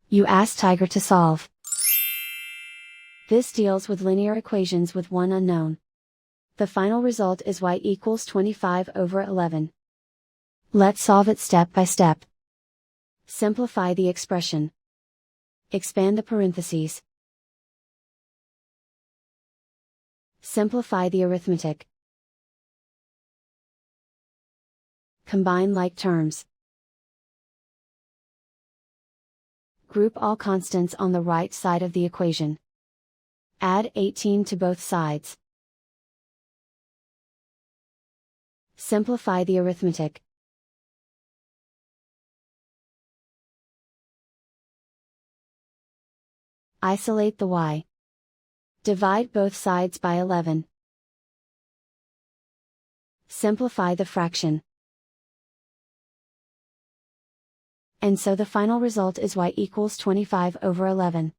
You ask Tiger to solve. This deals with linear equations with one unknown. The final result is y equals 25/11. Let's solve it step by step. Simplify the expression. Expand the parentheses. Simplify the arithmetic. Combine like terms. Group all constants on the right side of the equation. Add 18 to both sides. Simplify the arithmetic. Isolate the y. Divide both sides by 11. Simplify the fraction. And so the final result is y equals 25/11.